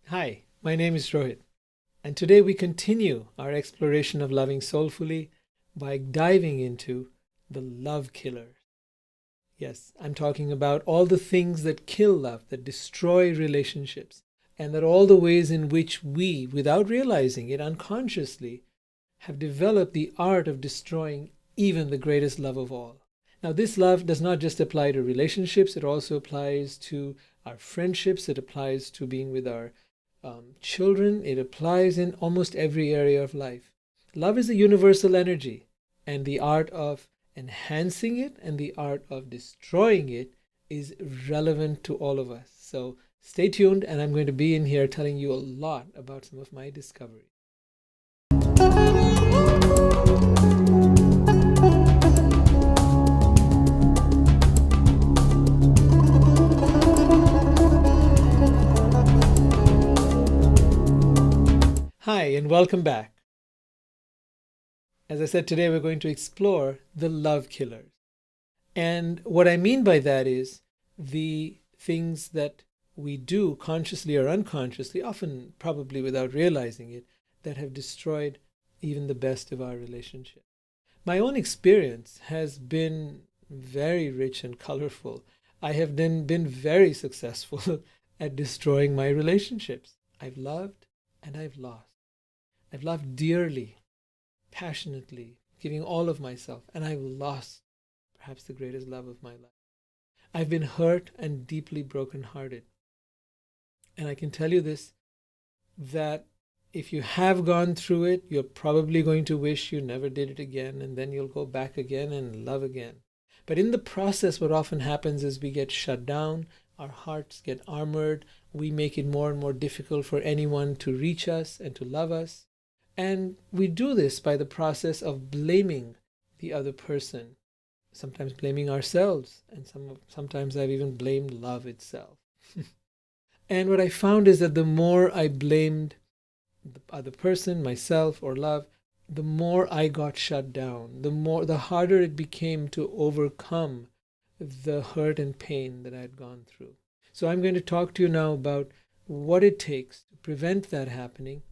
Hi, my name is Rohit, and today we continue our exploration of loving soulfully by diving into the love killers. Yes, I'm talking about all the things that kill love, that destroy relationships, and that all the ways in which we, without realizing it unconsciously, have developed the art of destroying even the greatest love of all. Now, this love does not just apply to relationships, it also applies to our friendships, it applies to being with our children, it applies in almost every area of life. Love is a universal energy, and the art of enhancing it and the art of destroying it is relevant to all of us. So stay tuned, and I'm going to be in here telling you a lot about some of my discoveries. Hi, and welcome back. As I said, today we're going to explore the love killers. And what I mean by that is the things that we do consciously or unconsciously, often probably without realizing it, that have destroyed even the best of our relationship. My own experience has been very rich and colorful. I have then been very successful at destroying my relationships. I've loved and I've lost. I've loved dearly, passionately, giving all of myself, and I've lost perhaps the greatest love of my life. I've been hurt and deeply brokenhearted. And I can tell you this, that if you have gone through it, you're probably going to wish you never did it again, and then you'll go back again and love again. But in the process, what often happens is we get shut down, our hearts get armored, we make it more and more difficult for anyone to reach us and to love us. And we do this by the process of blaming the other person, sometimes blaming ourselves, and sometimes I've even blamed love itself. And what I found is that the more I blamed the other person, myself, or love, the more I got shut down, the harder it became to overcome the hurt and pain that I had gone through. So I'm going to talk to you now about what it takes to prevent that happening.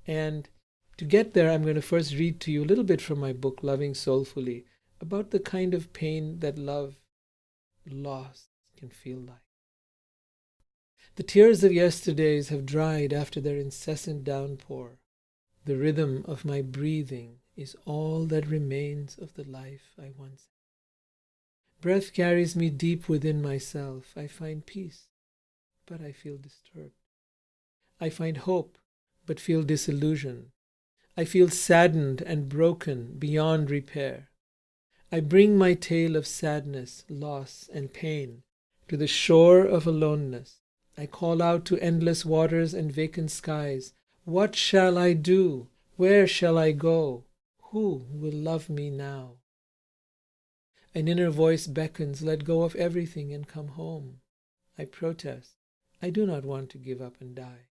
And to get there, I'm going to first read to you a little bit from my book, Loving Soulfully, about the kind of pain that love lost can feel like. The tears of yesterdays have dried after their incessant downpour. The rhythm of my breathing is all that remains of the life I once had. Breath carries me deep within myself. I find peace, but I feel disturbed. I find hope, but feel disillusioned. I feel saddened and broken beyond repair. I bring my tale of sadness, loss, and pain to the shore of aloneness. I call out to endless waters and vacant skies. What shall I do? Where shall I go? Who will love me now? An inner voice beckons, let go of everything and come home. I protest, I do not want to give up and die.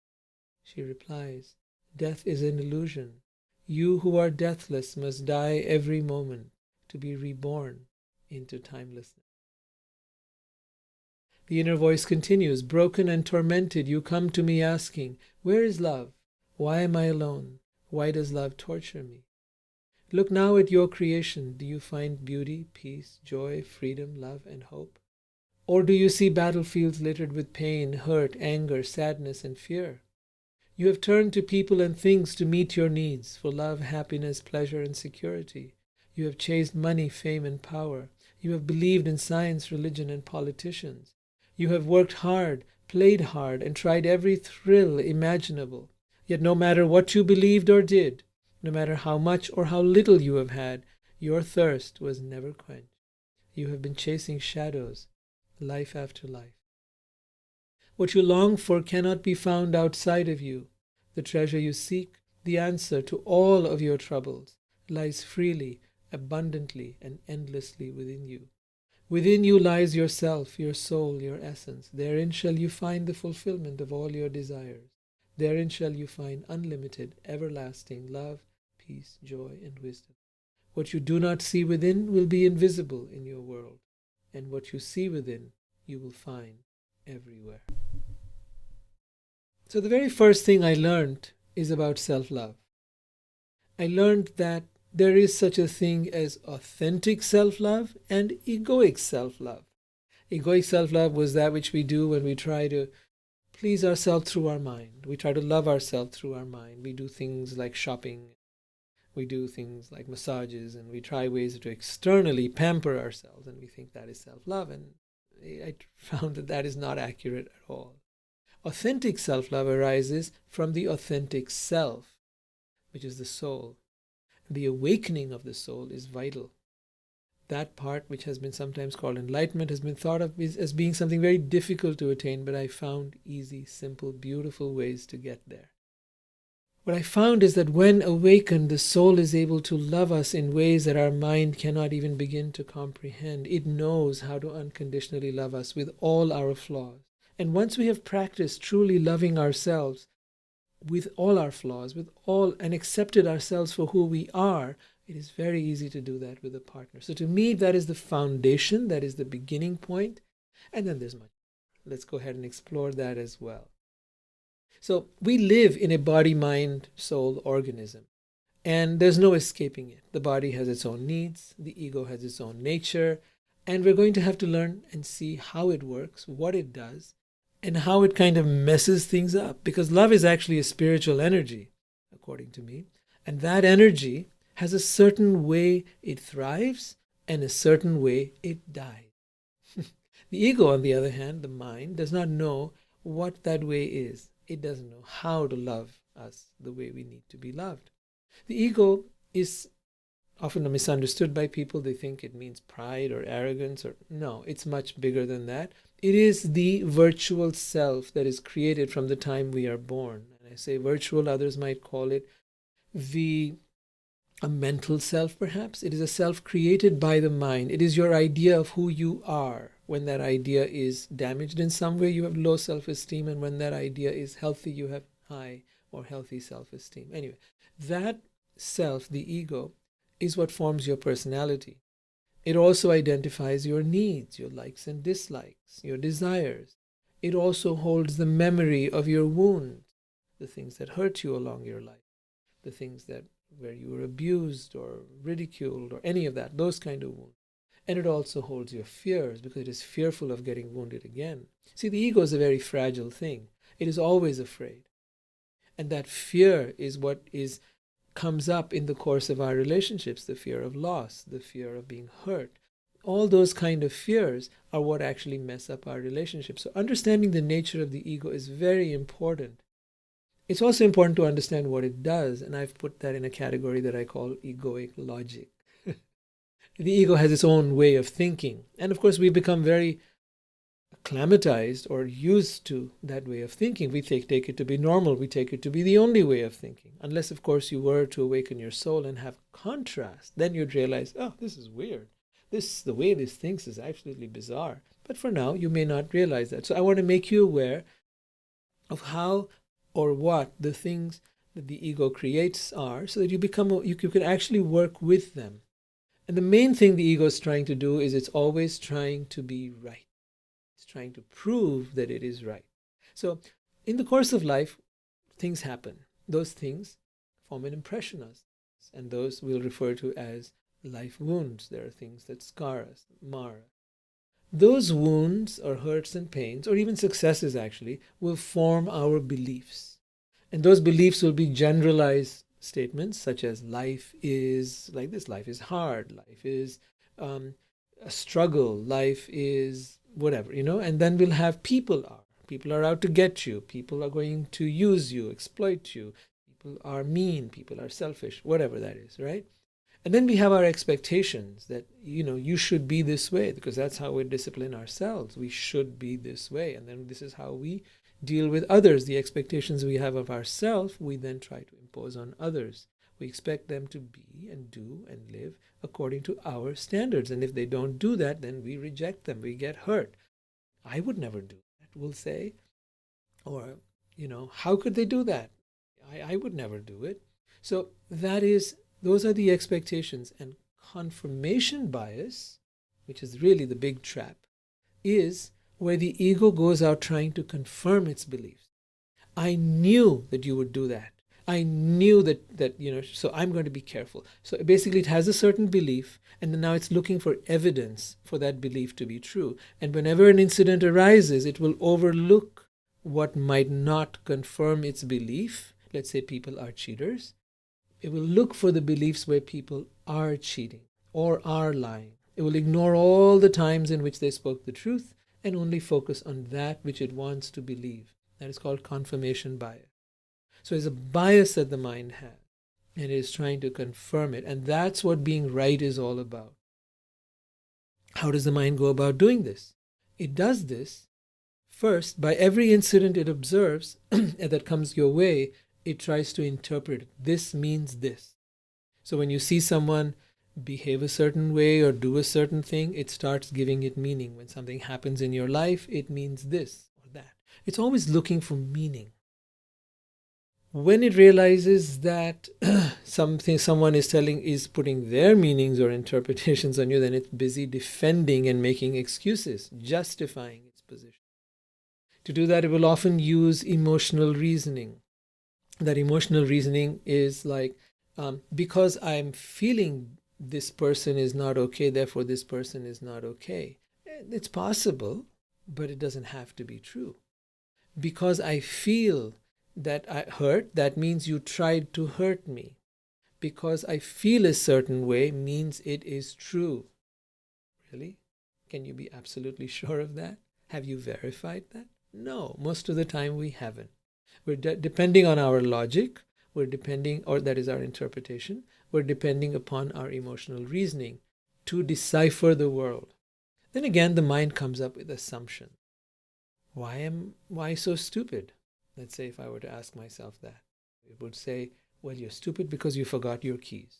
She replies, death is an illusion. You who are deathless must die every moment to be reborn into timelessness. The inner voice continues, broken and tormented, you come to me asking, where is love? Why am I alone? Why does love torture me? Look now at your creation. Do you find beauty, peace, joy, freedom, love, and hope? Or do you see battlefields littered with pain, hurt, anger, sadness, and fear? You have turned to people and things to meet your needs for love, happiness, pleasure, and security. You have chased money, fame, and power. You have believed in science, religion, and politicians. You have worked hard, played hard, and tried every thrill imaginable. Yet no matter what you believed or did, no matter how much or how little you have had, your thirst was never quenched. You have been chasing shadows, life after life. What you long for cannot be found outside of you. The treasure you seek, the answer to all of your troubles, lies freely, abundantly, and endlessly within you. Within you lies yourself, your soul, your essence. Therein shall you find the fulfillment of all your desires. Therein shall you find unlimited, everlasting love, peace, joy, and wisdom. What you do not see within will be invisible in your world, and what you see within you will find everywhere. So the very first thing I learned is about self-love. I learned that there is such a thing as authentic self-love and egoic self-love. Egoic self-love was that which we do when we try to please ourselves through our mind. We try to love ourselves through our mind. We do things like shopping. We do things like massages, and we try ways to externally pamper ourselves, and we think that is self-love. And I found that that is not accurate at all. Authentic self-love arises from the authentic self, which is the soul. The awakening of the soul is vital. That part, which has been sometimes called enlightenment, has been thought of as being something very difficult to attain, but I found easy, simple, beautiful ways to get there. What I found is that when awakened, the soul is able to love us in ways that our mind cannot even begin to comprehend. It knows how to unconditionally love us with all our flaws. And once we have practiced truly loving ourselves with all our flaws, with all, and accepted ourselves for who we are, it is very easy to do that with a partner. So to me, that is the foundation, that is the beginning point. And then there's much. Let's go ahead and explore that as well. So we live in a body, mind, soul organism, and there's no escaping it. The body has its own needs, the ego has its own nature, and we're going to have to learn and see how it works, what it does, and how it kind of messes things up. Because love is actually a spiritual energy, according to me, and that energy has a certain way it thrives and a certain way it dies. The ego, on the other hand, the mind, does not know what that way is. It doesn't know how to love us the way we need to be loved. The ego is often misunderstood by people. They think it means pride or arrogance, or no, it's much bigger than that. It is the virtual self that is created from the time we are born. And I say virtual, others might call it a mental self, perhaps. It is a self created by the mind. It is your idea of who you are. When that idea is damaged in some way, you have low self-esteem. And when that idea is healthy, you have high or healthy self-esteem. Anyway, that self, the ego, is what forms your personality. It also identifies your needs, your likes and dislikes, your desires. It also holds the memory of your wounds, the things that hurt you along your life, the things that where you were abused or ridiculed or any of that, those kind of wounds. And it also holds your fears, because it is fearful of getting wounded again. See, the ego is a very fragile thing. It is always afraid. And that fear is what comes up in the course of our relationships, the fear of loss, the fear of being hurt. All those kind of fears are what actually mess up our relationships. So understanding the nature of the ego is very important. It's also important to understand what it does, and I've put that in a category that I call egoic logic. The ego has its own way of thinking. And of course, we become very acclimatized or used to that way of thinking. We take it to be normal. We take it to be the only way of thinking. Unless, of course, you were to awaken your soul and have contrast. Then you'd realize, oh, this is weird. The way this thinks is absolutely bizarre. But for now, you may not realize that. So I want to make you aware of how or what the things that the ego creates are, so that you can actually work with them. And the main thing the ego is trying to do is it's always trying to be right. It's trying to prove that it is right. So in the course of life, things happen. Those things form an impression on us. And those we'll refer to as life wounds. There are things that scar us, mar us. Those wounds or hurts and pains, or even successes actually, will form our beliefs. And those beliefs will be generalized statements such as life is like this, life is hard, life is a struggle, life is whatever, and then we'll have people are out to get you, people are going to use you, exploit you, people are mean, people are selfish, whatever that is, right? And then we have our expectations that, you should be this way, because that's how we discipline ourselves. We should be this way. And then this is how we deal with others. The expectations we have of ourselves, we then try to impose on others. We expect them to be and do and live according to our standards. And if they don't do that, then we reject them. We get hurt. I would never do that, we'll say. Or, how could they do that? I would never do it. So those are the expectations. And confirmation bias, which is really the big trap, is where the ego goes out trying to confirm its beliefs. I knew that you would do that. I knew that, so I'm going to be careful. So basically, it has a certain belief, and then now it's looking for evidence for that belief to be true. And whenever an incident arises, it will overlook what might not confirm its belief. Let's say people are cheaters. It will look for the beliefs where people are cheating or are lying. It will ignore all the times in which they spoke the truth and only focus on that which it wants to believe. That is called confirmation bias. So it's a bias that the mind has, and it is trying to confirm it. And that's what being right is all about. How does the mind go about doing this? It does this first by every incident it observes that comes your way. It tries to interpret it. This means this. So when you see someone behave a certain way or do a certain thing, it starts giving it meaning. When something happens in your life, it means this or that. It's always looking for meaning. When it realizes that someone is putting their meanings or interpretations on you, then it's busy defending and making excuses, justifying its position. To do that, it will often use emotional reasoning. That emotional reasoning is like, because I'm feeling this person is not okay, therefore this person is not okay. It's possible, but it doesn't have to be true. Because I feel that I hurt, that means you tried to hurt me. Because I feel a certain way means it is true. Really? Can you be absolutely sure of that? Have you verified that? No, most of the time we haven't. We're depending on our logic, or that is our interpretation, we're depending upon our emotional reasoning to decipher the world. Then again, the mind comes up with assumptions. Why so stupid? Let's say if I were to ask myself that, it would say, well, you're stupid because you forgot your keys.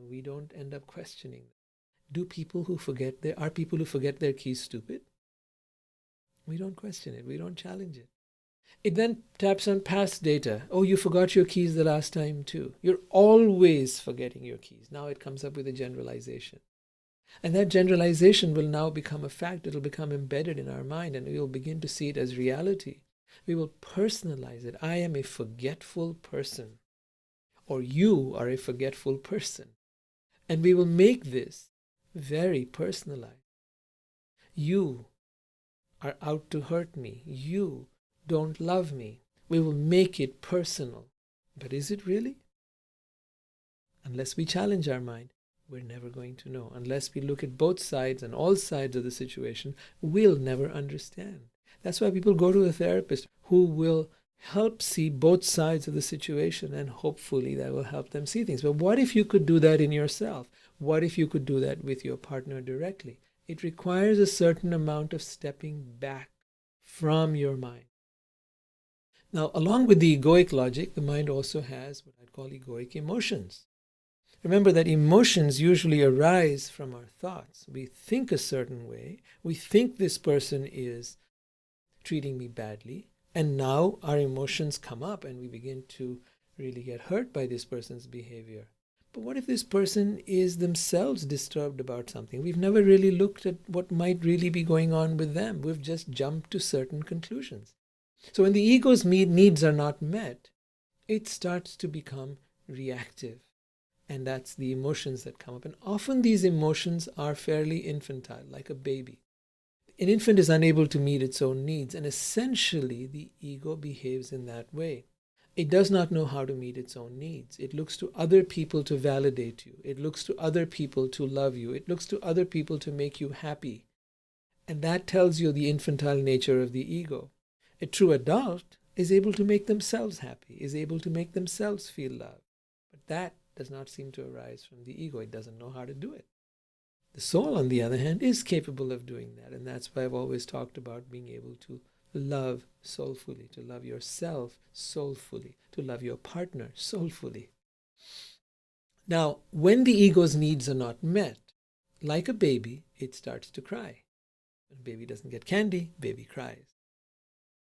We don't end up questioning. Are people who forget their keys stupid? We don't question it. We don't challenge it. It then taps on past data. Oh, you forgot your keys the last time too. You're always forgetting your keys. Now it comes up with a generalization. And that generalization will now become a fact. It'll become embedded in our mind, and we will begin to see it as reality. We will personalize it. I am a forgetful person, or you are a forgetful person. And we will make this very personalized. You are out to hurt me. You don't love me. We will make it personal. But is it really? Unless we challenge our mind, we're never going to know. Unless we look at both sides and all sides of the situation, we'll never understand. That's why people go to a therapist who will help see both sides of the situation, and hopefully that will help them see things. But what if you could do that in yourself? What if you could do that with your partner directly? It requires a certain amount of stepping back from your mind. Now, along with the egoic logic, the mind also has what I'd call egoic emotions. Remember that emotions usually arise from our thoughts. We think a certain way. We think this person is treating me badly. And now our emotions come up and we begin to really get hurt by this person's behavior. But what if this person is themselves disturbed about something? We've never really looked at what might really be going on with them. We've just jumped to certain conclusions. So when the ego's needs are not met, it starts to become reactive. And that's the emotions that come up. And often these emotions are fairly infantile, like a baby. An infant is unable to meet its own needs, and essentially the ego behaves in that way. It does not know how to meet its own needs. It looks to other people to validate you. It looks to other people to love you. It looks to other people to make you happy. And that tells you the infantile nature of the ego. A true adult is able to make themselves happy, is able to make themselves feel loved. But that does not seem to arise from the ego. It doesn't know how to do it. The soul, on the other hand, is capable of doing that. And that's why I've always talked about being able to love soulfully, to love yourself soulfully, to love your partner soulfully. Now, when the ego's needs are not met, like a baby, it starts to cry. When a baby doesn't get candy, baby cries.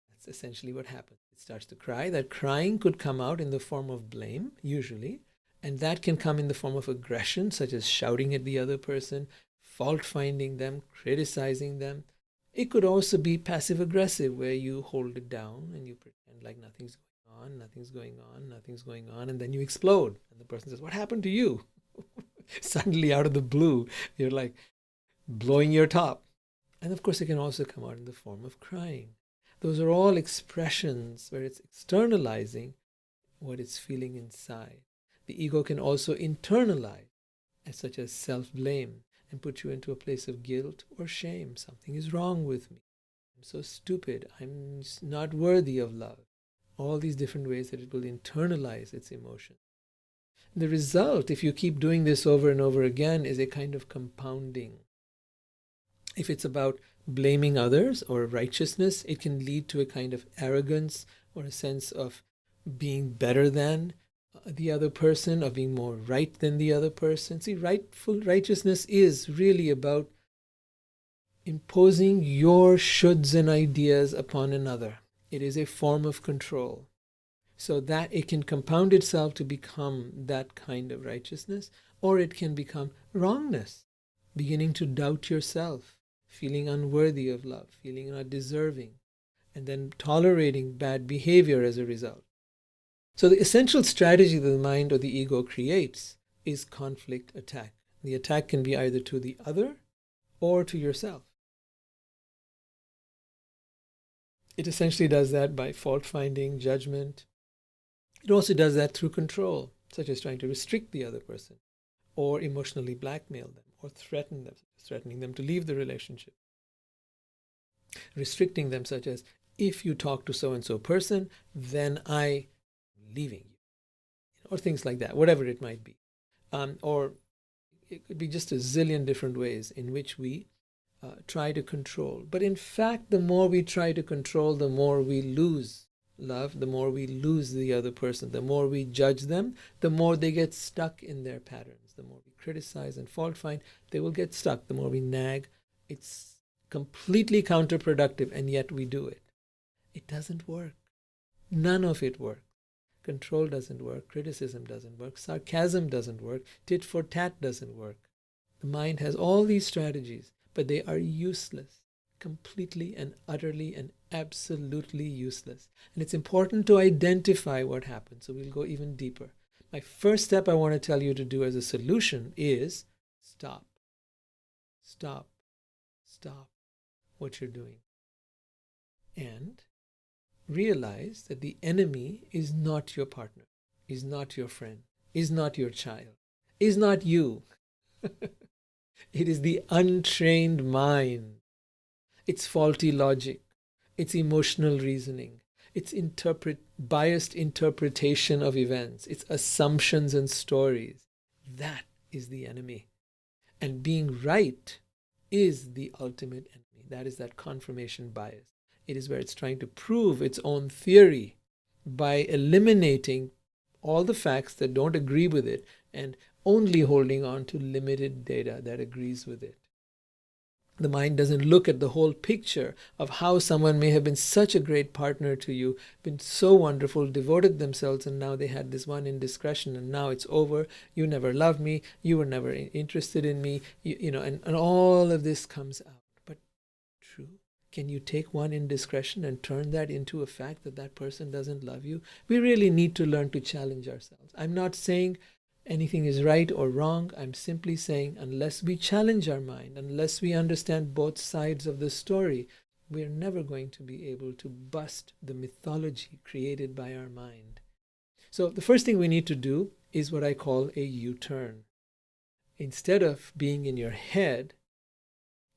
That's essentially what happens. It starts to cry. That crying could come out in the form of blame, usually. And that can come in the form of aggression, such as shouting at the other person, fault-finding them, criticizing them. It could also be passive aggressive, where you hold it down and you pretend like nothing's going on, nothing's going on, nothing's going on, and then you explode. And the person says, "What happened to you?" Suddenly, out of the blue, you're like blowing your top. And of course, it can also come out in the form of crying. Those are all expressions where it's externalizing what it's feeling inside. The ego can also internalize, such as self-blame, and put you into a place of guilt or shame. Something is wrong with me. I'm so stupid. I'm not worthy of love. All these different ways that it will internalize its emotion. The result, if you keep doing this over and over again, is a kind of compounding. If it's about blaming others or righteousness, it can lead to a kind of arrogance or a sense of being better than the other person, of being more right than the other person. See, righteousness is really about imposing your shoulds and ideas upon another. It is a form of control. So that it can compound itself to become that kind of righteousness, or it can become wrongness, beginning to doubt yourself, feeling unworthy of love, feeling not deserving, and then tolerating bad behavior as a result. So the essential strategy that the mind or the ego creates is conflict attack. The attack can be either to the other or to yourself. It essentially does that by fault-finding, judgment. It also does that through control, such as trying to restrict the other person, or emotionally blackmail them, or threaten them, threatening them to leave the relationship. Restricting them, such as, if you talk to so-and-so person, then I'm leaving you. Or things like that, whatever it might be. Or it could be just a zillion different ways in which we try to control. But in fact, the more we try to control, the more we lose love, the more we lose the other person. The more we judge them, the more they get stuck in their patterns. The more we criticize and fault find, they will get stuck. The more we nag, it's completely counterproductive, and yet we do it. It doesn't work. None of it works. Control doesn't work. Criticism doesn't work. Sarcasm doesn't work. Tit for tat doesn't work. The mind has all these strategies, but they are useless. Completely and utterly and absolutely useless. And it's important to identify what happens. So we'll go even deeper. My first step I want to tell you to do as a solution is stop. Stop. Stop what you're doing. And realize that the enemy is not your partner, is not your friend, is not your child, is not you. It is the untrained mind. It's faulty logic, it's emotional reasoning, it's biased interpretation of events, it's assumptions and stories. That is the enemy. And being right is the ultimate enemy. That is that confirmation bias. It is where it's trying to prove its own theory by eliminating all the facts that don't agree with it and only holding on to limited data that agrees with it. The mind doesn't look at the whole picture of how someone may have been such a great partner to you, been so wonderful, devoted themselves, and now they had this one indiscretion, and now it's over. You never loved me. You were never interested in me. And all of this comes out. But true, can you take one indiscretion and turn that into a fact that that person doesn't love you? We really need to learn to challenge ourselves. I'm not saying anything is right or wrong. I'm simply saying, unless we challenge our mind, unless we understand both sides of the story, we're never going to be able to bust the mythology created by our mind. So the first thing we need to do is what I call a U-turn. Instead of being in your head,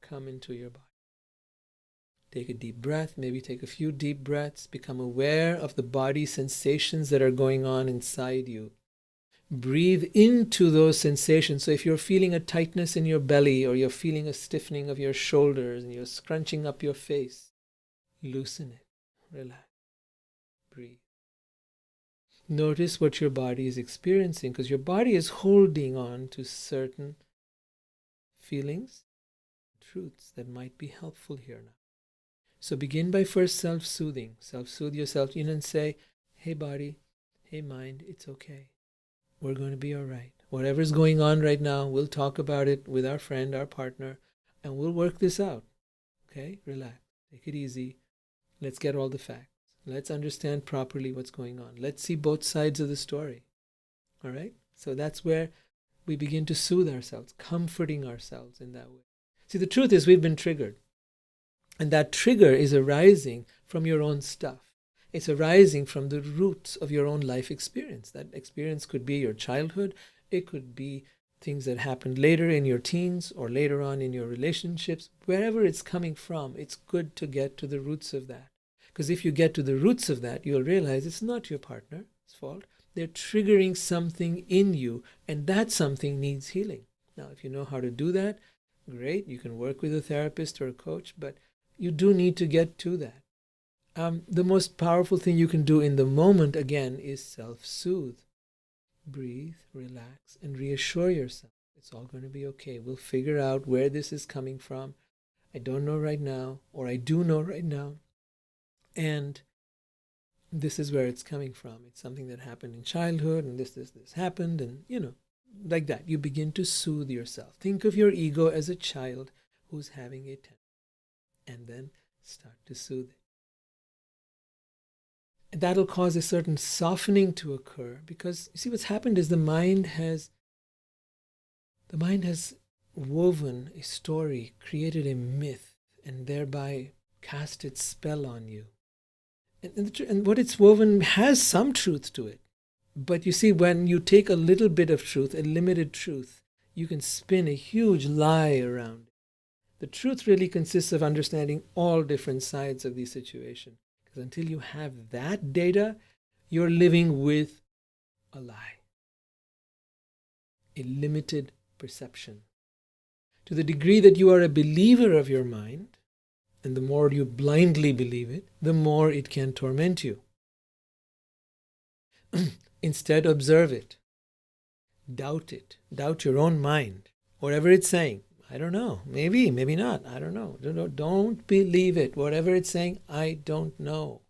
come into your body. Take a deep breath, maybe take a few deep breaths, become aware of the body sensations that are going on inside you. Breathe into those sensations. So if you're feeling a tightness in your belly, or you're feeling a stiffening of your shoulders and you're scrunching up your face, loosen it, relax, breathe. Notice what your body is experiencing, because your body is holding on to certain feelings, truths that might be helpful here now. So begin by first self-soothing. Self-soothe yourself in and say, hey body, hey mind, it's okay. We're going to be all right. Whatever's going on right now, we'll talk about it with our friend, our partner, and we'll work this out. Okay? Relax. Take it easy. Let's get all the facts. Let's understand properly what's going on. Let's see both sides of the story. All right? So that's where we begin to soothe ourselves, comforting ourselves in that way. See, the truth is we've been triggered. And that trigger is arising from your own stuff. It's arising from the roots of your own life experience. That experience could be your childhood. It could be things that happened later in your teens or later on in your relationships. Wherever it's coming from, it's good to get to the roots of that. Because if you get to the roots of that, you'll realize it's not your partner's fault. They're triggering something in you, and that something needs healing. Now, if you know how to do that, great. You can work with a therapist or a coach, but you do need to get to that. The most powerful thing you can do in the moment, again, is self-soothe. Breathe, relax, and reassure yourself. It's all going to be okay. We'll figure out where this is coming from. I don't know right now, or I do know right now. And this is where it's coming from. It's something that happened in childhood, and this happened, and like that. You begin to soothe yourself. Think of your ego as a child who's having a tantrum, and then start to soothe it. And that'll cause a certain softening to occur, because you see what's happened is the mind has woven a story, created a myth, and thereby cast its spell on you. And what it's woven has some truth to it. But you see, when you take a little bit of truth, a limited truth, you can spin a huge lie around it. The truth really consists of understanding all different sides of the situation. Because until you have that data, you're living with a lie, a limited perception. To the degree that you are a believer of your mind, and the more you blindly believe it, the more it can torment you. Instead, observe it. Doubt it. Doubt your own mind. Whatever it's saying, I don't know. Maybe, maybe not. I don't know. Don't believe it. Whatever it's saying, I don't know.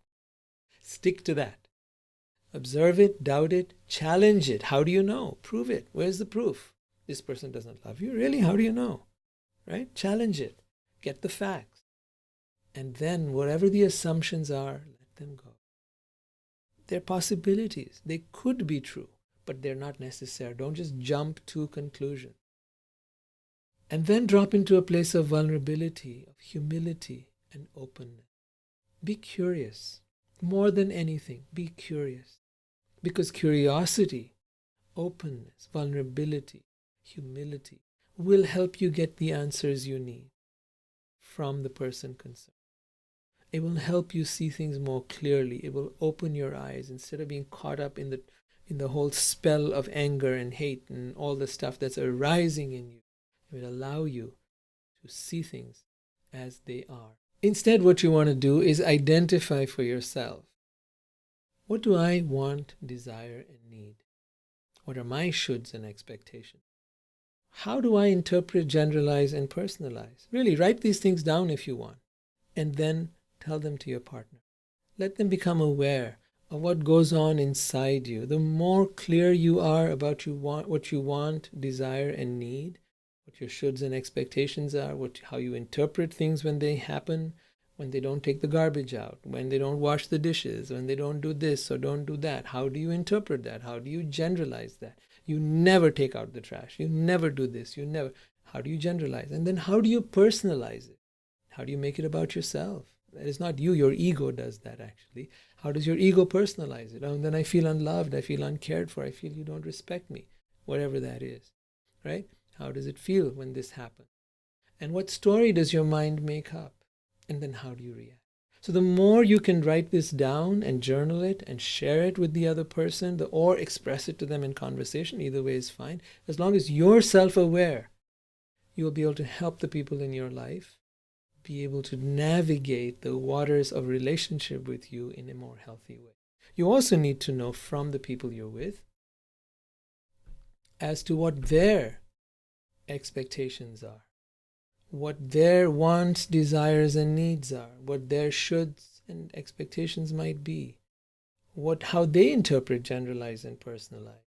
Stick to that. Observe it, doubt it, challenge it. How do you know? Prove it. Where's the proof? This person doesn't love you. Really? How do you know? Right? Challenge it. Get the facts. And then whatever the assumptions are, let them go. They're possibilities. They could be true, but they're not necessary. Don't just jump to conclusions. And then drop into a place of vulnerability, of humility and openness. Be curious. More than anything, be curious. Because curiosity, openness, vulnerability, humility will help you get the answers you need from the person concerned. It will help you see things more clearly. It will open your eyes instead of being caught up in the whole spell of anger and hate and all the stuff that's arising in you. It will allow you to see things as they are. Instead, what you want to do is identify for yourself. What do I want, desire, and need? What are my shoulds and expectations? How do I interpret, generalize, and personalize? Really, write these things down if you want. And then tell them to your partner. Let them become aware of what goes on inside you. The more clear you are about what you want, desire, and need, what your shoulds and expectations are, how you interpret things when they happen, when they don't take the garbage out, when they don't wash the dishes, when they don't do this or don't do that. How do you interpret that? How do you generalize that? You never take out the trash. You never do this. You never. How do you generalize? And then how do you personalize it? How do you make it about yourself? That is not you. Your ego does that, actually. How does your ego personalize it? Oh, and then I feel unloved. I feel uncared for. I feel you don't respect me. Whatever that is, right? How does it feel when this happens? And what story does your mind make up? And then how do you react? So the more you can write this down and journal it and share it with the other person, or express it to them in conversation, either way is fine. As long as you're self-aware, you will be able to help the people in your life be able to navigate the waters of relationship with you in a more healthy way. You also need to know from the people you're with as to what their expectations are, what their wants, desires, and needs are, what their shoulds and expectations might be, how they interpret, generalize, and personalize,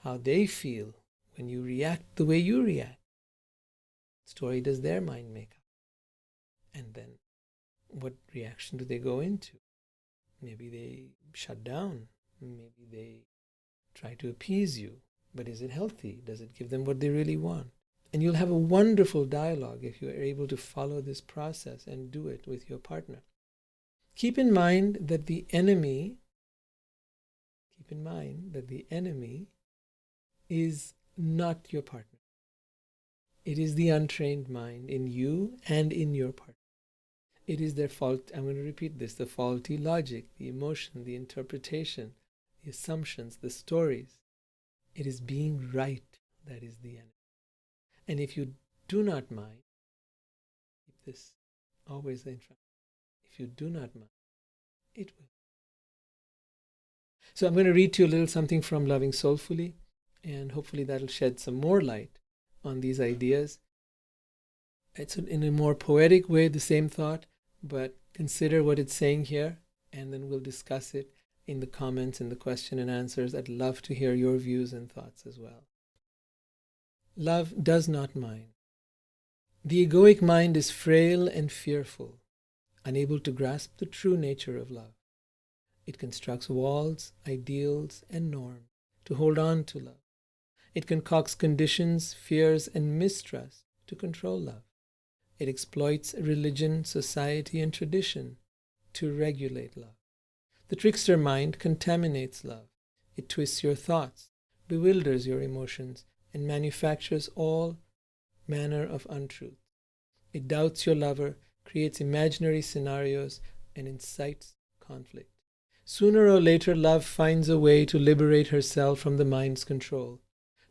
how they feel when you react the way you react. What story does their mind make up? And then what reaction do they go into? Maybe they shut down. Maybe they try to appease you. But is it healthy? Does it give them what they really want? And you'll have a wonderful dialogue if you are able to follow this process and do it with your partner. Keep in mind that the enemy is not your partner. It is the untrained mind in you and in your partner. It is their fault. I'm going to repeat this: the faulty logic, the emotion, the interpretation, the assumptions, the stories. It is being right that is the enemy. And if you do not mind, keep this always in front. If you do not mind, it will. So I'm going to read to you a little something from Loving Soulfully, and hopefully that'll shed some more light on these ideas. It's in a more poetic way, the same thought, but consider what it's saying here, and then we'll discuss it in the comments and the question and answers. I'd love to hear your views and thoughts as well. Love does not mind. The egoic mind is frail and fearful, unable to grasp the true nature of love. It constructs walls, ideals, and norms to hold on to love. It concocts conditions, fears, and mistrust to control love. It exploits religion, society, and tradition to regulate love. The trickster mind contaminates love. It twists your thoughts, bewilders your emotions, and manufactures all manner of untruth. It doubts your lover, creates imaginary scenarios, and incites conflict. Sooner or later, love finds a way to liberate herself from the mind's control,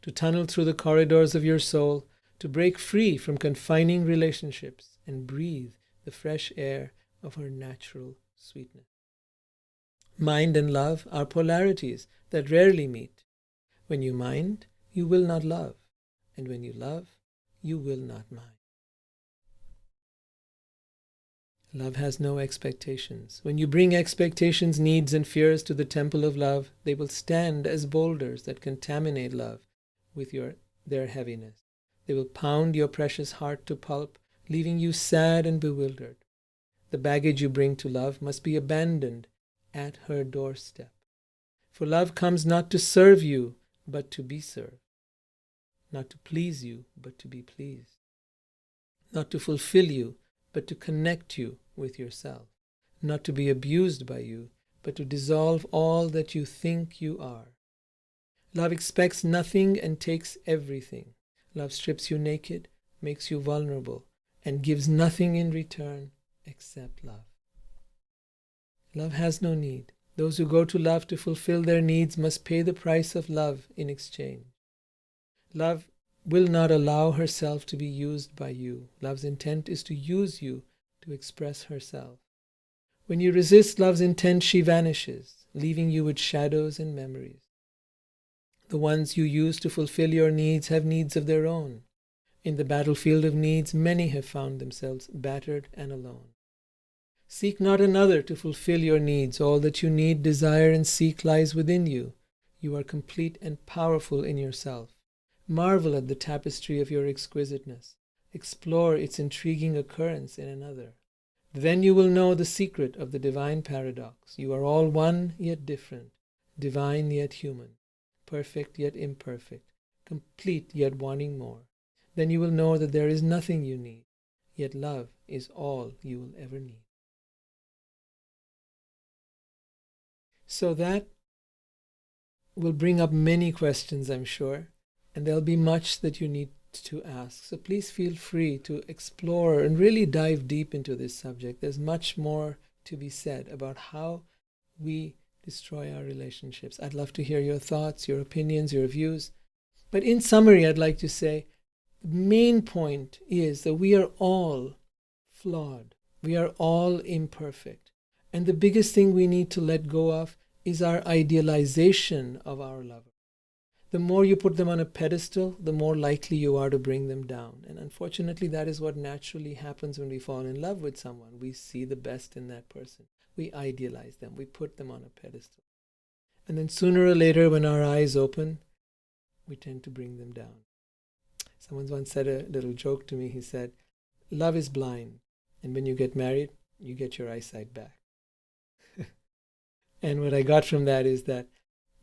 to tunnel through the corridors of your soul, to break free from confining relationships and breathe the fresh air of her natural sweetness. Mind and love are polarities that rarely meet. When you mind, you will not love, and when you love, you will not mind. Love has no expectations. When you bring expectations, needs, and fears to the temple of love, they will stand as boulders that contaminate love with their heaviness. They will pound your precious heart to pulp, leaving you sad and bewildered. The baggage you bring to love must be abandoned at her doorstep. For love comes not to serve you, but to be served. Not to please you, but to be pleased. Not to fulfill you, but to connect you with yourself. Not to be abused by you, but to dissolve all that you think you are. Love expects nothing and takes everything. Love strips you naked, makes you vulnerable, and gives nothing in return except love. Love has no need. Those who go to love to fulfill their needs must pay the price of love in exchange. Love will not allow herself to be used by you. Love's intent is to use you to express herself. When you resist love's intent, she vanishes, leaving you with shadows and memories. The ones you use to fulfill your needs have needs of their own. In the battlefield of needs, many have found themselves battered and alone. Seek not another to fulfill your needs. All that you need, desire, and seek lies within you. You are complete and powerful in yourself. Marvel at the tapestry of your exquisiteness. Explore its intriguing occurrence in another. Then you will know the secret of the divine paradox. You are all one yet different, divine yet human, perfect yet imperfect, complete yet wanting more. Then you will know that there is nothing you need, yet love is all you will ever need. So that will bring up many questions, I'm sure, and there'll be much that you need to ask. So please feel free to explore and really dive deep into this subject. There's much more to be said about how we destroy our relationships. I'd love to hear your thoughts, your opinions, your views. But in summary, I'd like to say the main point is that we are all flawed. We are all imperfect. And the biggest thing we need to let go of is our idealization of our lover. The more you put them on a pedestal, the more likely you are to bring them down. And unfortunately, that is what naturally happens when we fall in love with someone. We see the best in that person. We idealize them. We put them on a pedestal. And then sooner or later, when our eyes open, we tend to bring them down. Someone once said a little joke to me. He said, love is blind. And when you get married, you get your eyesight back. And what I got from that is that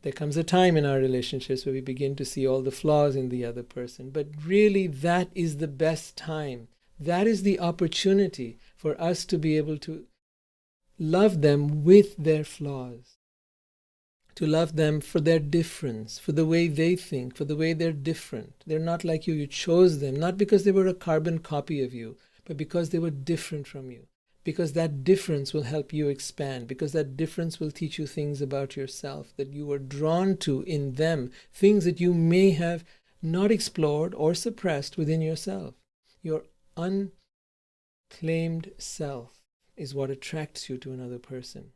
there comes a time in our relationships where we begin to see all the flaws in the other person. But really, that is the best time. That is the opportunity for us to be able to love them with their flaws, to love them for their difference, for the way they think, for the way they're different. They're not like you. You chose them, not because they were a carbon copy of you, but because they were different from you. Because that difference will help you expand, because that difference will teach you things about yourself that you were drawn to in them, things that you may have not explored or suppressed within yourself. Your unclaimed self is what attracts you to another person.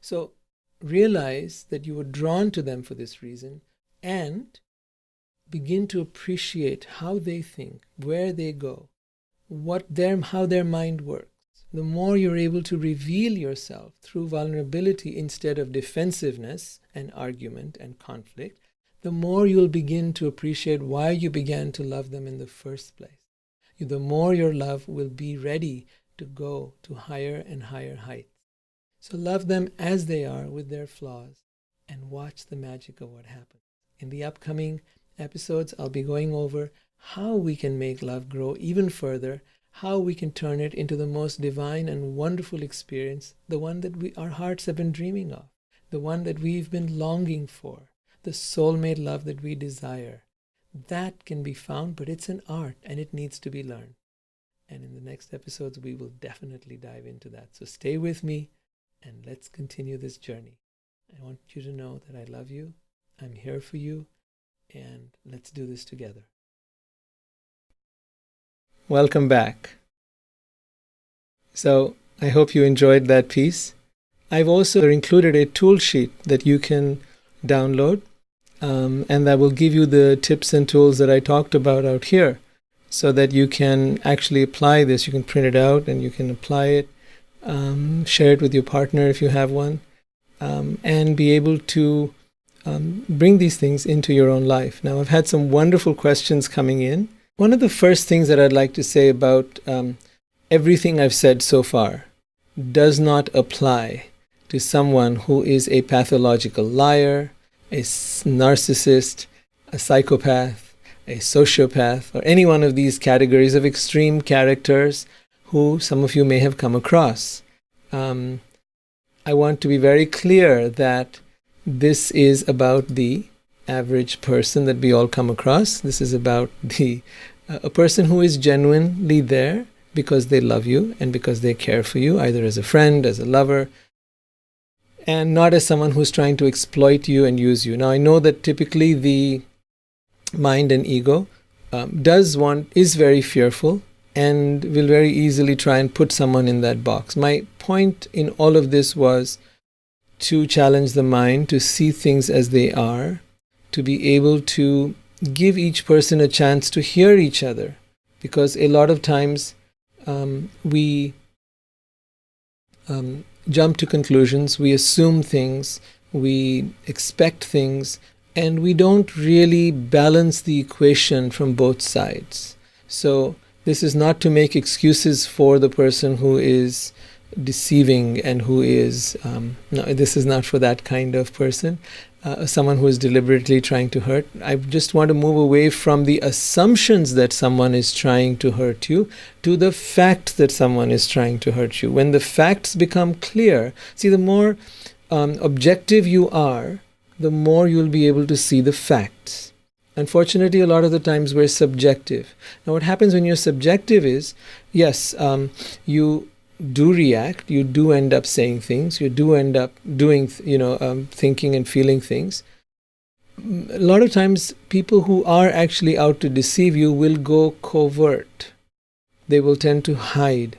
So realize that you were drawn to them for this reason and begin to appreciate how they think, where they go, how their mind works. The more you're able to reveal yourself through vulnerability instead of defensiveness and argument and conflict, the more you'll begin to appreciate why you began to love them in the first place. The more your love will be ready to go to higher and higher heights. So love them as they are with their flaws and watch the magic of what happens. In the upcoming episodes, I'll be going over how we can make love grow even further, how we can turn it into the most divine and wonderful experience, the one that our hearts have been dreaming of, the one that we've been longing for, the soulmate love that we desire. That can be found, but it's an art and it needs to be learned. And in the next episodes, we will definitely dive into that. So stay with me and let's continue this journey. I want you to know that I love you, I'm here for you, and let's do this together. Welcome back. So I hope you enjoyed that piece. I've also included a tool sheet that you can download, and that will give you the tips and tools that I talked about out here so that you can actually apply this. You can print it out and you can apply it, share it with your partner if you have one, and be able to bring these things into your own life. Now, I've had some wonderful questions coming in. One of the first things that I'd like to say about everything I've said so far does not apply to someone who is a pathological liar, a narcissist, a psychopath, a sociopath, or any one of these categories of extreme characters who some of you may have come across. I want to be very clear that this is about the average person that we all come across. This is about a person who is genuinely there because they love you and because they care for you, either as a friend, as a lover, and not as someone who's trying to exploit you and use you. Now, I know that typically the mind and ego is very fearful and will very easily try and put someone in that box. My point in all of this was to challenge the mind to see things as they are, to be able to give each person a chance to hear each other. Because a lot of times we jump to conclusions, we assume things, we expect things, and we don't really balance the equation from both sides. So this is not to make excuses for the person who is deceiving and who is, no, this is not for that kind of person. Someone who is deliberately trying to hurt. I just want to move away from the assumptions that someone is trying to hurt you to the fact that someone is trying to hurt you. When the facts become clear, see, the more objective you are, the more you'll be able to see the facts. Unfortunately, a lot of the times we're subjective. Now, what happens when you're subjective is, yes, you do react, you do end up saying things, you do end up doing, thinking and feeling things. A lot of times people who are actually out to deceive you will go covert. They will tend to hide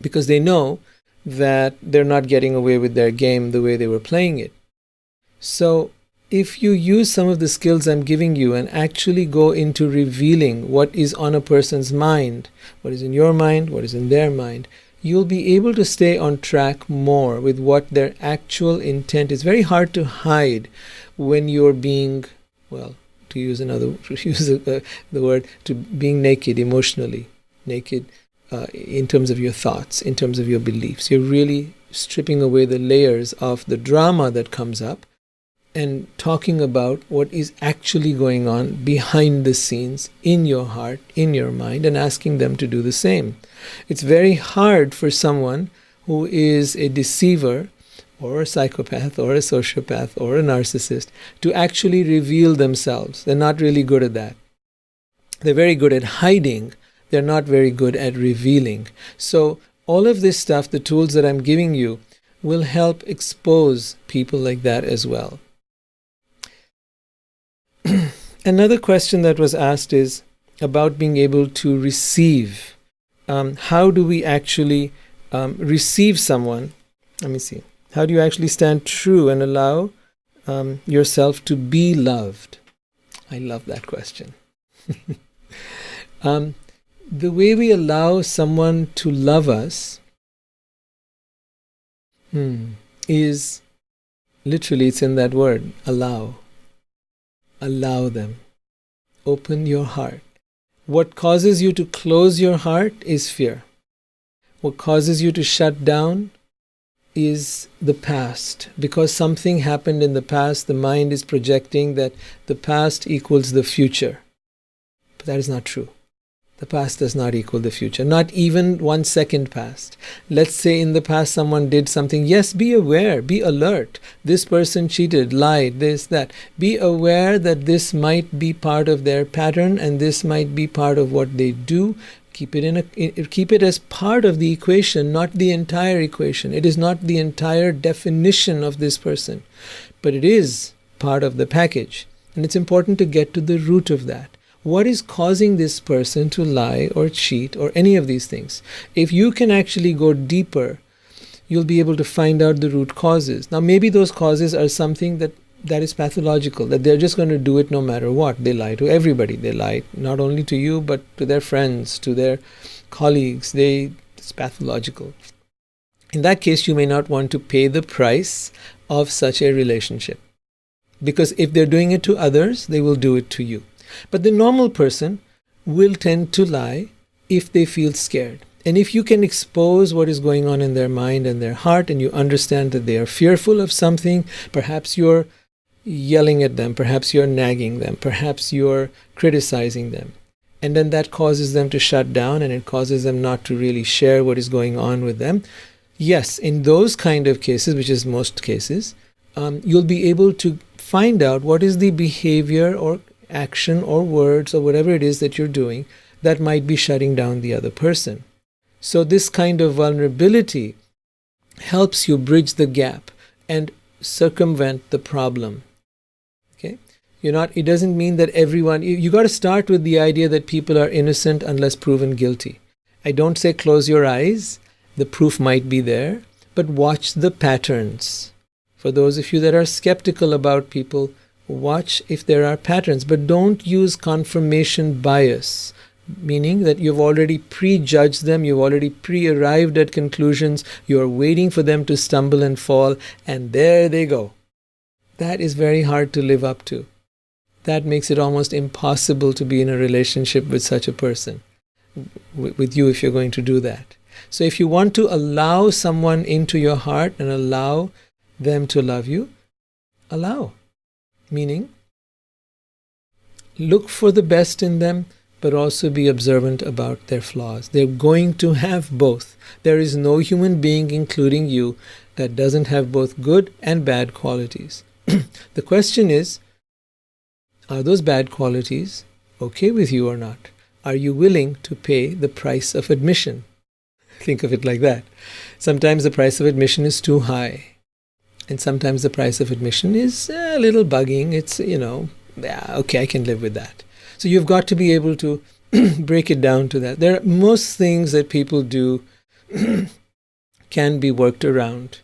because they know that they're not getting away with their game the way they were playing it. So if you use some of the skills I'm giving you and actually go into revealing what is on a person's mind, what is in your mind, what is in their mind, you'll be able to stay on track more with what their actual intent is. Very hard to hide when you're being, well, to use the word, to being naked, emotionally naked, in terms of your thoughts, in terms of your beliefs. You're really stripping away the layers of the drama that comes up and talking about what is actually going on behind the scenes in your heart, in your mind, and asking them to do the same. It's very hard for someone who is a deceiver or a psychopath or a sociopath or a narcissist to actually reveal themselves. They're not really good at that. They're very good at hiding. They're not very good at revealing. So all of this stuff, the tools that I'm giving you, will help expose people like that as well. Another question that was asked is about being able to receive. How do we actually receive someone? Let me see. How do you actually stand true and allow yourself to be loved? I love that question. The way we allow someone to love us is literally, it's in that word, allow. Allow them. Open your heart. What causes you to close your heart is fear. What causes you to shut down is the past. Because something happened in the past, the mind is projecting that the past equals the future. But that is not true. The past does not equal the future, not even 1 second past. Let's say in the past someone did something. Yes, be aware, be alert. This person cheated, lied, this, that. Be aware that this might be part of their pattern and this might be part of what they do. Keep it as part of the equation, not the entire equation. It is not the entire definition of this person, but it is part of the package. And it's important to get to the root of that. What is causing this person to lie or cheat or any of these things? If you can actually go deeper, you'll be able to find out the root causes. Now, maybe those causes are something that is pathological, that they're just going to do it no matter what. They lie to everybody. They lie not only to you, but to their friends, to their colleagues. It's pathological. In that case, you may not want to pay the price of such a relationship. Because if they're doing it to others, they will do it to you. But the normal person will tend to lie if they feel scared. And if you can expose what is going on in their mind and their heart, and you understand that they are fearful of something, perhaps you're yelling at them, perhaps you're nagging them, perhaps you're criticizing them. And then that causes them to shut down and it causes them not to really share what is going on with them. Yes, in those kind of cases, which is most cases, you'll be able to find out what is the behavior or action or words or whatever it is that you're doing that might be shutting down the other person. So this kind of vulnerability helps you bridge the gap and circumvent the problem. Okay? It doesn't mean that everyone, you got to start with the idea that people are innocent unless proven guilty. I don't say close your eyes, the proof might be there, but watch the patterns. For those of you that are skeptical about people, watch if there are patterns, but don't use confirmation bias, meaning that you've already prejudged them, you've already pre-arrived at conclusions, you're waiting for them to stumble and fall, and there they go. That is very hard to live up to. That makes it almost impossible to be in a relationship with such a person, with you if you're going to do that. So if you want to allow someone into your heart and allow them to love you, allow. Meaning, look for the best in them, but also be observant about their flaws. They're going to have both. There is no human being, including you, that doesn't have both good and bad qualities. The question is, are those bad qualities okay with you or not? Are you willing to pay the price of admission? Think of it like that. Sometimes the price of admission is too high. And sometimes the price of admission is a little bugging. It's, okay, I can live with that. So you've got to be able to break it down to that. There are most things that people do can be worked around.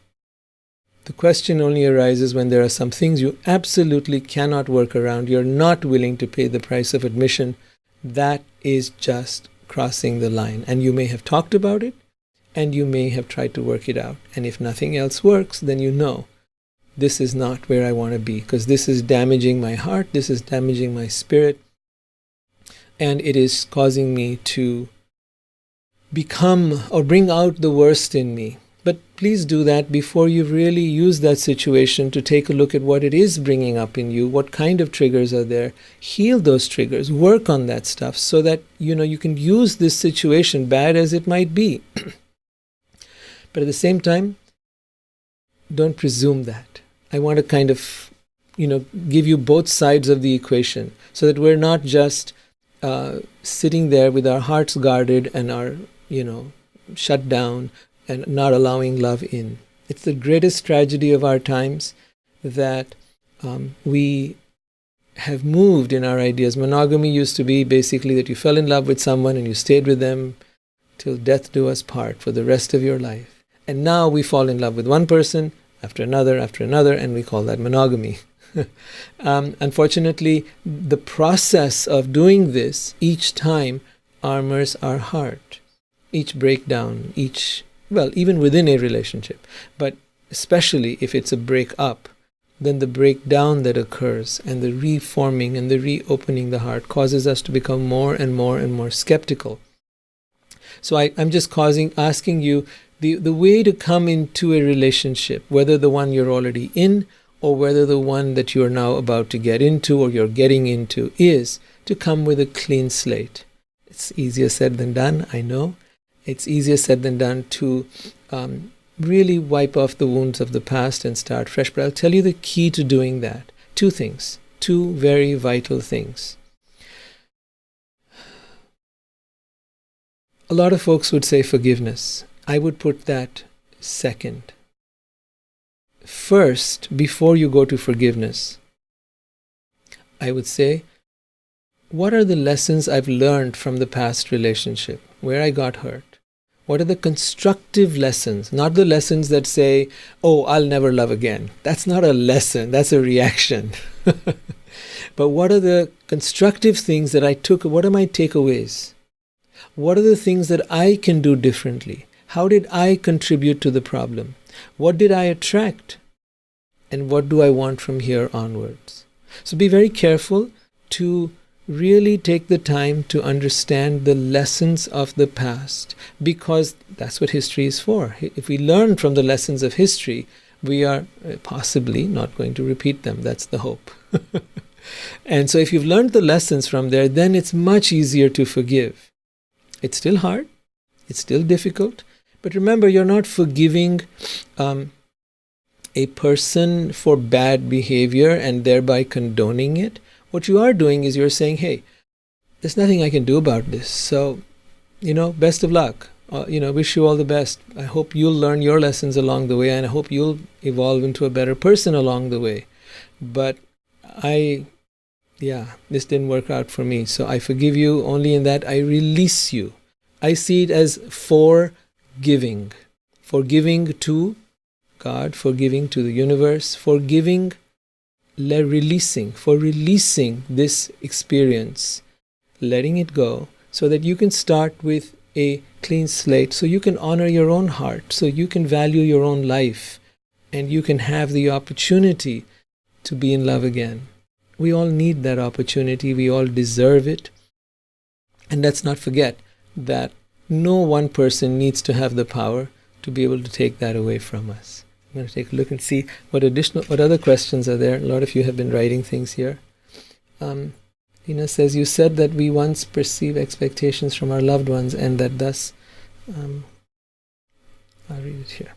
The question only arises when there are some things you absolutely cannot work around. You're not willing to pay the price of admission. That is just crossing the line. And you may have talked about it, and you may have tried to work it out. And if nothing else works, then you know this is not where I want to be, because this is damaging my heart, this is damaging my spirit, and it is causing me to become or bring out the worst in me. But please do that before you really use that situation to take a look at what it is bringing up in you, what kind of triggers are there. Heal those triggers, work on that stuff so that you can use this situation, bad as it might be. But at the same time, don't presume that. I want to kind of give you both sides of the equation so that we're not just sitting there with our hearts guarded and our shut down and not allowing love in. It's the greatest tragedy of our times that we have moved in our ideas. Monogamy used to be basically that you fell in love with someone and you stayed with them till death do us part for the rest of your life. And now we fall in love with one person after another, and we call that monogamy. Unfortunately, the process of doing this each time armors our heart. Each breakdown, even within a relationship, but especially if it's a break-up, then the breakdown that occurs and the reforming and the reopening the heart causes us to become more and more and more skeptical. So I'm just asking you the way to come into a relationship, whether the one you're already in or whether the one that you're now about to get into or you're getting into, is to come with a clean slate. It's easier said than done, I know. It's easier said than done to really wipe off the wounds of the past and start fresh. But I'll tell you the key to doing that. Two things, two very vital things. A lot of folks would say forgiveness. I would put that second. First, before you go to forgiveness, I would say, what are the lessons I've learned from the past relationship, where I got hurt? What are the constructive lessons? Not the lessons that say, oh, I'll never love again. That's not a lesson, that's a reaction. But what are the constructive things that I took? What are my takeaways? What are the things that I can do differently? How did I contribute to the problem? What did I attract? And what do I want from here onwards? So be very careful to really take the time to understand the lessons of the past, because that's what history is for. If we learn from the lessons of history, we are possibly not going to repeat them. That's the hope. And so if you've learned the lessons from there, then it's much easier to forgive. It's still hard. It's still difficult. But remember, you're not forgiving a person for bad behavior and thereby condoning it. What you are doing is you're saying, hey, there's nothing I can do about this. So, best of luck. Wish you all the best. I hope you'll learn your lessons along the way, and I hope you'll evolve into a better person along the way. But this didn't work out for me. So I forgive you only in that I release you. I see it as forgiving. Forgiving to God, forgiving to the universe, forgiving, releasing this experience, letting it go, so that you can start with a clean slate, so you can honor your own heart, so you can value your own life, and you can have the opportunity to be in love again. We all need that opportunity. We all deserve it. And let's not forget that no one person needs to have the power to be able to take that away from us. I'm going to take a look and see what other questions are there. A lot of you have been writing things here. Tina says, you said that we once perceive expectations from our loved ones and that thus, I'll read it here.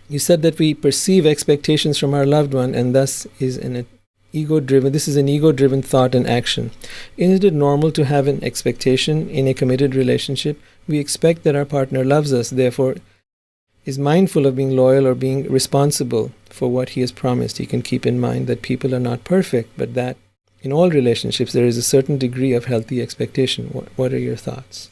You said that we perceive expectations from our loved one and thus this is an ego-driven thought and action. Isn't it normal to have an expectation in a committed relationship? We expect that our partner loves us, therefore is mindful of being loyal or being responsible for what he has promised. He can keep in mind that people are not perfect, but that in all relationships there is a certain degree of healthy expectation. What are your thoughts?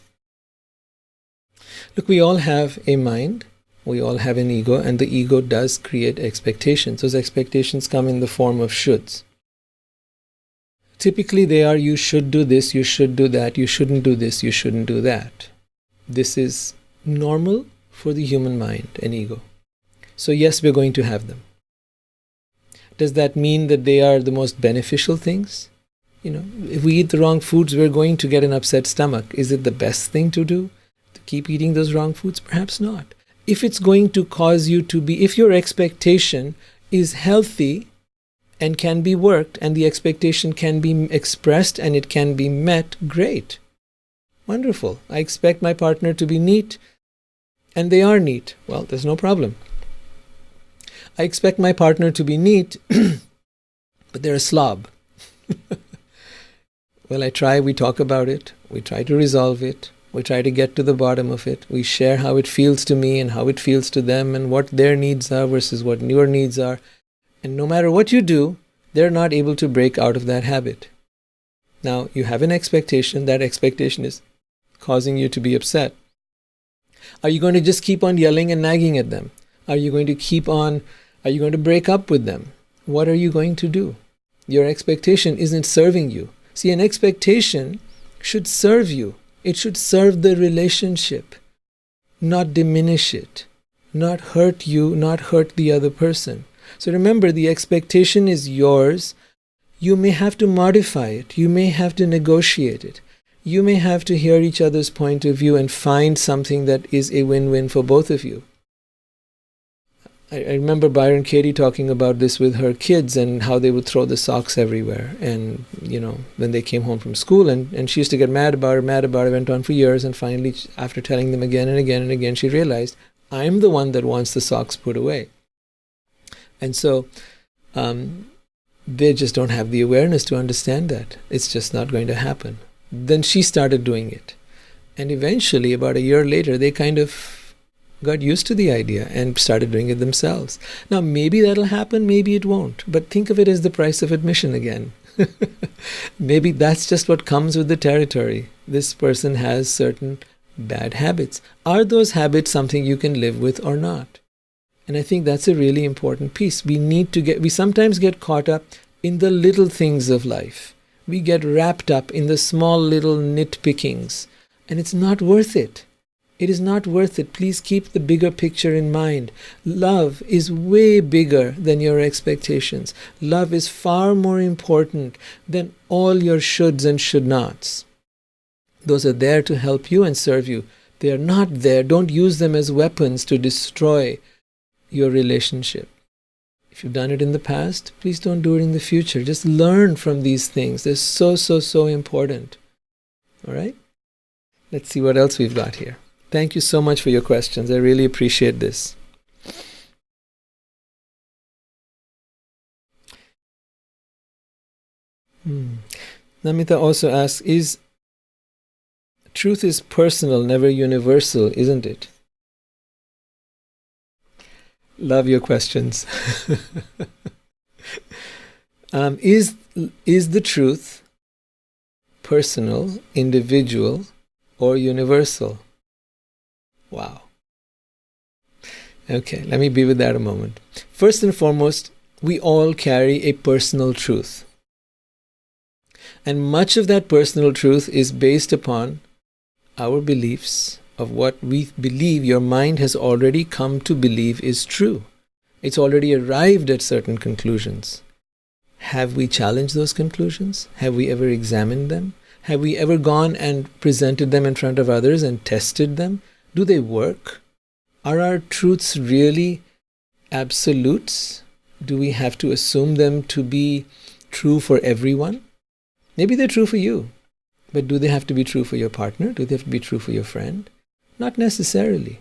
Look, we all have a mind, we all have an ego, and the ego does create expectations. Those expectations come in the form of shoulds. Typically they are, you should do this, you should do that, you shouldn't do this, you shouldn't do that. This is normal for the human mind and ego. So yes, we're going to have them. Does that mean that they are the most beneficial things? If we eat the wrong foods, we're going to get an upset stomach. Is it the best thing to do? keep eating those wrong foods? Perhaps not. If it's going to cause you to be, if your expectation is healthy and can be worked, and the expectation can be expressed and it can be met, great. Wonderful. I expect my partner to be neat, and they are neat. Well, there's no problem. I expect my partner to be neat, but they're a slob. Well, we talk about it, we try to resolve it, we try to get to the bottom of it, we share how it feels to me and how it feels to them and what their needs are versus what your needs are. And no matter what you do, they're not able to break out of that habit. Now, you have an expectation, that expectation is causing you to be upset. Are you going to just keep on yelling and nagging at them? Are you going to break up with them? What are you going to do? Your expectation isn't serving you. See, an expectation should serve you. It should serve the relationship, not diminish it, not hurt you, not hurt the other person. So remember, the expectation is yours. You may have to modify it. You may have to negotiate it. You may have to hear each other's point of view and find something that is a win-win for both of you. I remember Byron Katie talking about this with her kids and how they would throw the socks everywhere. And, when they came home from school, and she used to get mad about it, went on for years. And finally, after telling them again and again and again, she realized, I'm the one that wants the socks put away. And so they just don't have the awareness to understand that. It's just not going to happen. Then she started doing it. And eventually, about a year later, they kind of got used to the idea and started doing it themselves. Now, maybe that'll happen, maybe it won't. But think of it as the price of admission again. Maybe that's just what comes with the territory. This person has certain bad habits. Are those habits something you can live with or not? And I think that's a really important piece. We sometimes get caught up in the little things of life. We get wrapped up in the small little nitpickings, and it's not worth it. It is not worth it. Please keep the bigger picture in mind. Love is way bigger than your expectations. Love is far more important than all your shoulds and should nots. Those are there to help you and serve you. They are not there. Don't use them as weapons to destroy your relationship. If you've done it in the past, please don't do it in the future. Just learn from these things. They're so important. All right? Let's see what else we've got here. Thank you so much for your questions. I really appreciate this. Namita also asks, truth is personal, never universal, isn't it? Love your questions. Is the truth personal, individual, or universal? Wow. Okay, let me be with that a moment. First and foremost, we all carry a personal truth. And much of that personal truth is based upon our beliefs of what we believe your mind has already come to believe is true. It's already arrived at certain conclusions. Have we challenged those conclusions? Have we ever examined them? Have we ever gone and presented them in front of others and tested them? Do they work? Are our truths really absolutes? Do we have to assume them to be true for everyone? Maybe they're true for you, but do they have to be true for your partner? Do they have to be true for your friend? Not necessarily.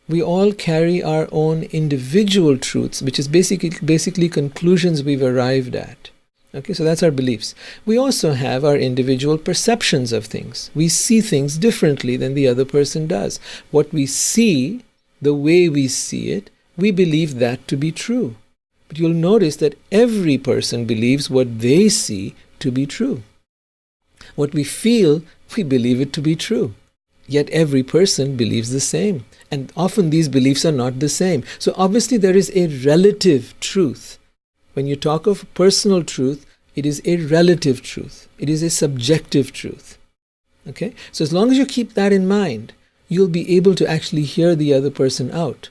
We all carry our own individual truths, which is basically conclusions we've arrived at. Okay, so that's our beliefs. We also have our individual perceptions of things. We see things differently than the other person does. What we see, the way we see it, we believe that to be true. But you'll notice that every person believes what they see to be true. What we feel, we believe it to be true. Yet every person believes the same. And often these beliefs are not the same. So obviously there is a relative truth. When you talk of personal truth, it is a relative truth. It is a subjective truth. Okay? So as long as you keep that in mind, you'll be able to actually hear the other person out.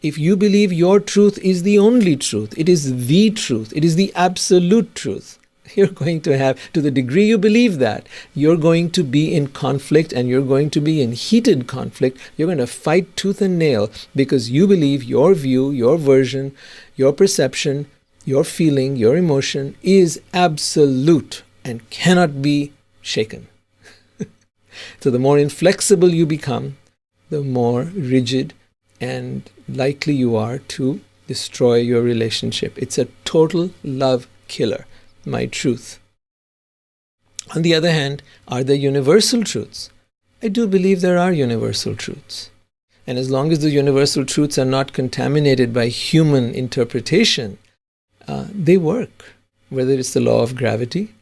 If you believe your truth is the only truth, it is the truth, it is the absolute truth, You're going to have, to the degree you believe that, you're going to be in conflict, and you're going to be in heated conflict. You're going to fight tooth and nail because you believe your view, your version, your perception, your feeling, your emotion is absolute and cannot be shaken. So the more inflexible you become, the more rigid and likely you are to destroy your relationship. It's a total love killer. My truth. On the other hand, are there universal truths? I do believe there are universal truths. And as long as the universal truths are not contaminated by human interpretation, they work. Whether it's the law of gravity,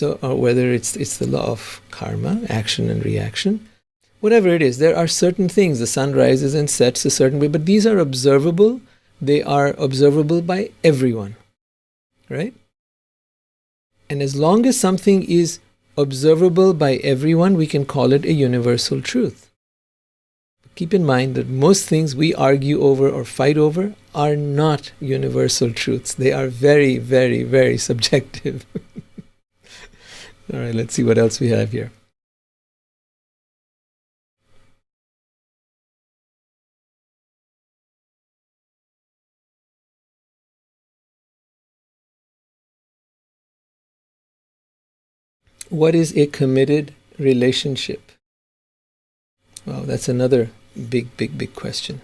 or whether it's the law of karma, action and reaction, whatever it is, there are certain things. The sun rises and sets a certain way, but these are observable. They are observable by everyone, right? And as long as something is observable by everyone, we can call it a universal truth. Keep in mind that most things we argue over or fight over are not universal truths. They are very, very, very subjective. All right, let's see what else we have here. What is a committed relationship? Well, that's another big question.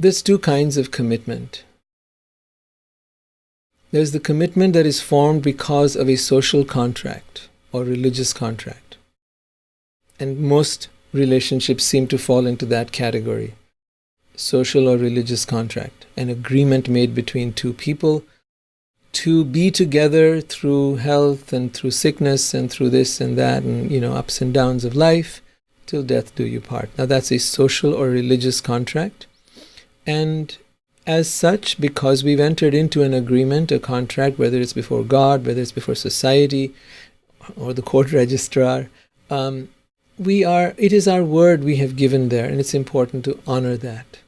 There's two kinds of commitment. There's the commitment that is formed because of a social contract or religious contract. And most relationships seem to fall into that category. Social or religious contract, an agreement made between two people to be together through health and through sickness and through this and that and, ups and downs of life, till death do you part. Now that's a social or religious contract. And as such, because we've entered into an agreement, a contract, whether it's before God, whether it's before society or the court registrar, it is our word we have given there, and it's important to honor that.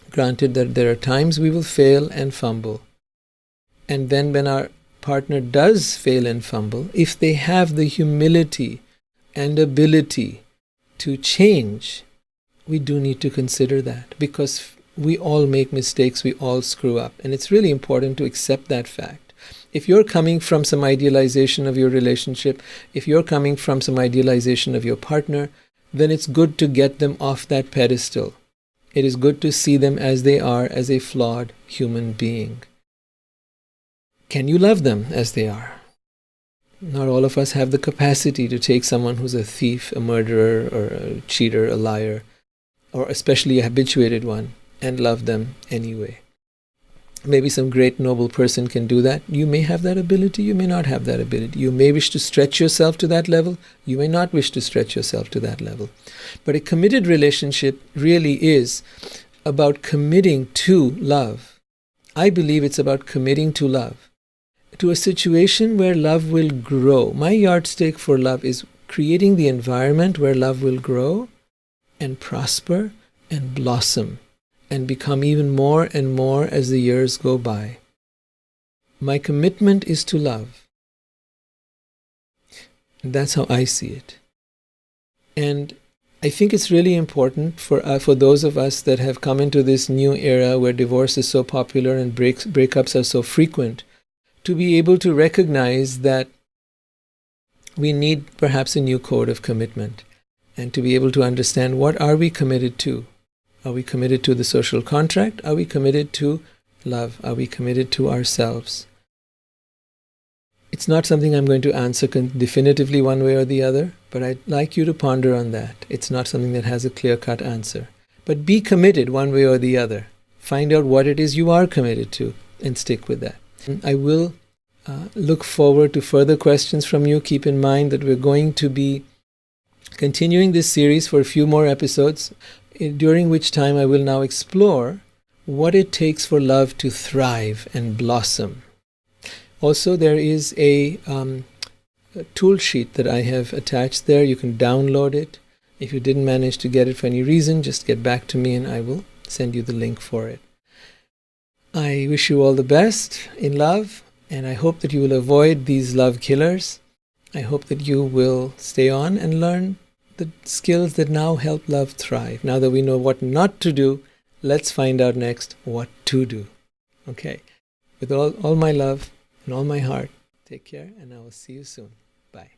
Granted that there are times we will fail and fumble. And then when our partner does fail and fumble, if they have the humility and ability to change, we do need to consider that, because we all make mistakes, we all screw up. And it's really important to accept that fact. If you're coming from some idealization of your relationship, if you're coming from some idealization of your partner, then it's good to get them off that pedestal. It is good to see them as they are, as a flawed human being. Can you love them as they are? Not all of us have the capacity to take someone who's a thief, a murderer, or a cheater, a liar, or especially a habituated one, and love them anyway. Maybe some great noble person can do that. You may have that ability, you may not have that ability. You may wish to stretch yourself to that level, you may not wish to stretch yourself to that level. But a committed relationship really is about committing to love. I believe it's about committing to love, to a situation where love will grow. My yardstick for love is creating the environment where love will grow and prosper and blossom and become even more and more as the years go by. My commitment is to love. And that's how I see it. And I think it's really important for those of us that have come into this new era where divorce is so popular and breakups are so frequent, to be able to recognize that we need perhaps a new code of commitment, and to be able to understand, what are we committed to? Are we committed to the social contract? Are we committed to love? Are we committed to ourselves? It's not something I'm going to answer definitively one way or the other, but I'd like you to ponder on that. It's not something that has a clear-cut answer. But be committed one way or the other. Find out what it is you are committed to and stick with that. I will look forward to further questions from you. Keep in mind that we're going to be continuing this series for a few more episodes, during which time I will now explore what it takes for love to thrive and blossom. Also, there is a tool sheet that I have attached there. You can download it. If you didn't manage to get it for any reason, just get back to me and I will send you the link for it. I wish you all the best in love, and I hope that you will avoid these love killers. I hope that you will stay on and learn the skills that now help love thrive. Now that we know what not to do, let's find out next what to do. Okay. With all my love and all my heart, take care, and I will see you soon. Bye.